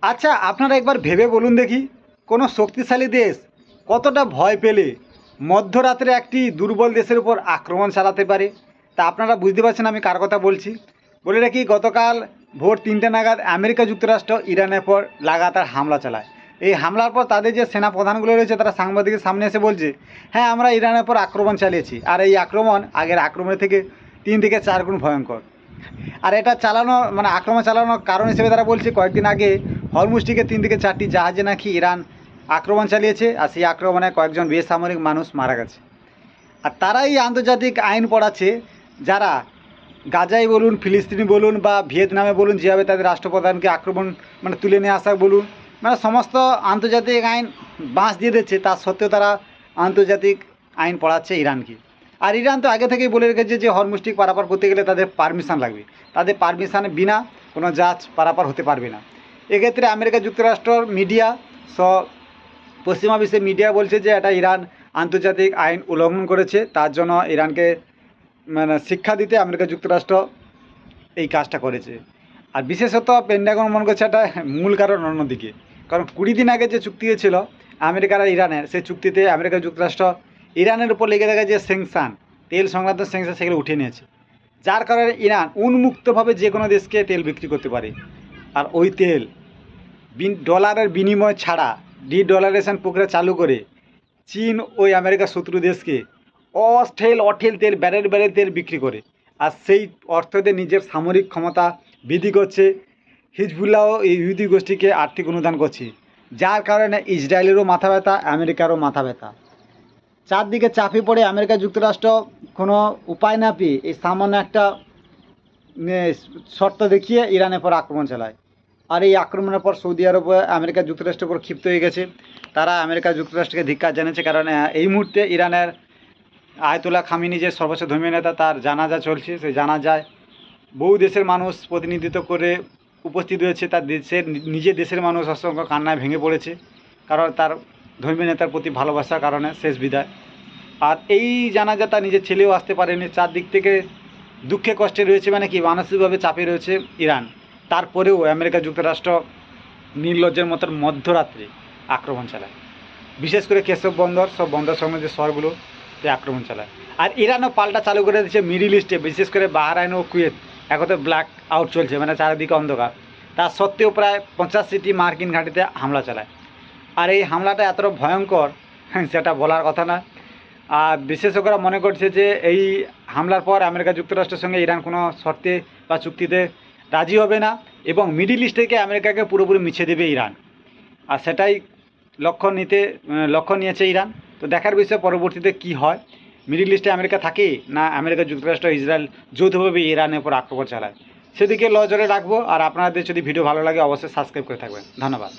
আচ্ছা, আপনারা একবার ভেবে বলুন দেখি, কোনো শক্তিশালী দেশ কতটা ভয় পেলে মধ্যরাত্রে একটি দুর্বল দেশের উপর আক্রমণ চালাতে পারে? তা আপনারা বুঝতে পারছেন আমি কার কথা বলছি। বলে রাখি, গতকাল ভোর 3টে নাগাদ আমেরিকা যুক্তরাষ্ট্র ইরানের পর লাগাতার হামলা চালায়। এই হামলার পর তাদের যে সেনা প্রধানগুলো রয়েছে তারা সাংবাদিকের সামনে এসে বলছে, হ্যাঁ আমরা ইরানের পর আক্রমণ চালিয়েছি, আর এই আক্রমণ আগের আক্রমণের থেকে 3 থেকে 4 গুণ ভয়ঙ্কর। আর এটা চালানো মানে আক্রমণ চালানোর কারণ হিসেবে তারা বলছে, কয়েকদিন আগে হরমুজটিকে 3 থেকে 4টি জাহাজে নাকি ইরান আক্রমণ চালিয়েছে, আর সেই আক্রমণে কয়েকজন বেসামরিক মানুষ মারা গেছে। আর তারাই আন্তর্জাতিক আইন পড়াচ্ছে, যারা গাজাই বলুন, ফিলিস্তিনি বলুন বা ভিয়েতনামে বলুন, যেভাবে তাদের রাষ্ট্রপ্রধানকে আক্রমণ মানে তুলে নিয়ে আসা বলুন, মানে সমস্ত আন্তর্জাতিক আইন বাঁশ দিয়ে দিচ্ছে, তা সত্ত্বেও তারা আন্তর্জাতিক আইন পড়াচ্ছে ইরানকে। আর ইরান তো আগে থেকেই বলে রেখেছে যে হরমুজটি পারাপার করতে গেলে তাদের পারমিশন লাগবে, তাদের পারমিশন বিনা কোনো জাহাজ পারাপার হতে পারবে না। এক্ষেত্রে আমেরিকা যুক্তরাষ্ট্রর মিডিয়া সব পশ্চিমা বিশ্বের মিডিয়া বলছে যে এটা ইরান আন্তর্জাতিক আইন উল্লঙ্ঘন করেছে, তার জন্য ইরানকে মানে শিক্ষা দিতে আমেরিকা যুক্তরাষ্ট্র এই কাজটা করেছে। আর বিশেষত পেন্টাগন মনে করছে এটা মূল কারণ অন্যদিকে, কারণ 20 দিন আগে যে চুক্তি হয়েছিল আমেরিকার আর ইরানের, সেই চুক্তিতে আমেরিকা যুক্তরাষ্ট্র ইরানের উপর লেগে থাকা যে স্যাংশন, তেল সংক্রান্ত স্যাংশন, সেগুলো উঠিয়ে নিয়েছে, যার কারণে ইরান উন্মুক্তভাবে যে কোনো দেশকে তেল বিক্রি করতে পারে। আর ওই তেল ডলারের বিনিময় ছাড়া ডি-ডলারেশন প্রক্রিয়া চালু করে চীন ওই আমেরিকার শত্রু দেশকে অঠেল তেল, ব্যারেল ব্যারেল তেল বিক্রি করে, আর সেই অর্থ দিয়ে নিজের সামরিক ক্ষমতা বৃদ্ধি করছে। হিজবুল্লাহ এই ইহুদি গোষ্ঠীকে আর্থিক অনুদান করছে, যার কারণে ইসরায়েলেরও মাথা ব্যথা, আমেরিকারও মাথা ব্যথা। চারদিকে চাপে পড়ে আমেরিকা যুক্তরাষ্ট্র কোনো উপায় না পেয়ে এই সামান্য একটা শর্ত দেখিয়ে ইরানের পর আক্রমণ চালায়। আর এই আক্রমণের পর সৌদি আরব আমেরিকা যুক্তরাষ্ট্রের উপর ক্ষিপ্ত হয়ে গেছে। তারা আমেরিকা যুক্তরাষ্ট্রকে ধিক্কার জানিয়েছে, কারণ এই মুহূর্তে ইরানের আয়তুল্লাহ খামেনি যে সর্বোচ্চ ধর্মীয় নেতা, তার জানাজা চলছে। সেই জানাজায় বহু দেশের মানুষ প্রতিনিধিত্ব করে উপস্থিত হয়েছে। তার দেশের নিজের দেশের মানুষ অসংখ্য কান্নায় ভেঙে পড়েছে, কারণ তার ধর্মীয় নেতার প্রতি ভালোবাসার কারণে শেষ বিদায়। আর এই জানাজা তার নিজের ছেলেও আসতে পারেনি। চারদিক থেকে দুঃখে কষ্টে রয়েছে, মানে কি মানসিকভাবে চাপে রয়েছে ইরান। তারপরেও আমেরিকা যুক্তরাষ্ট্র নির্লজ্জের মতন মধ্যরাত্রে আক্রমণ চালায়, বিশেষ করে কেশব বন্দর, সব বন্দর সংলগ্ন যে শহরগুলোতে আক্রমণ চালায়। আর ইরানও পাল্টা চালু করে দিচ্ছে মিডিল ইস্টে, বিশেষ করে বাহরাইন ও কুয়েত। এখন তো ব্ল্যাক আউট চলছে, মানে চারিদিকে অন্ধকার। তার সত্ত্বেও প্রায় 85টি মার্কিন ঘাঁটিতে হামলা চালায়। আর এই হামলাটা এতটা ভয়ঙ্কর সেটা বলার কথা না। আর বিশেষজ্ঞরা মনে করছে যে এই হামলার পর আমেরিকা যুক্তরাষ্ট্রের সঙ্গে ইরান কোনো শর্তে বা চুক্তিতে রাজি হবে না, এবং মিডিল ইস্ট থেকে আমেরিকাকে পুরোপুরি মুছে দেবে ইরান। আর সেটাই লক্ষ্য নিয়েছে ইরান। তো দেখার বিষয় পরবর্তীতে কি হয়, মিডিল ইস্টে আমেরিকা থাকে না আমেরিকা যুক্তরাষ্ট্র ইসরায়েল যৌথভাবে ইরানের উপর আক্রমণ চালায়, সেদিকে নজরে রাখবো। আর আপনাদের যদি ভিডিও ভালো লাগে অবশ্যই সাবস্ক্রাইব করে থাকবেন। ধন্যবাদ।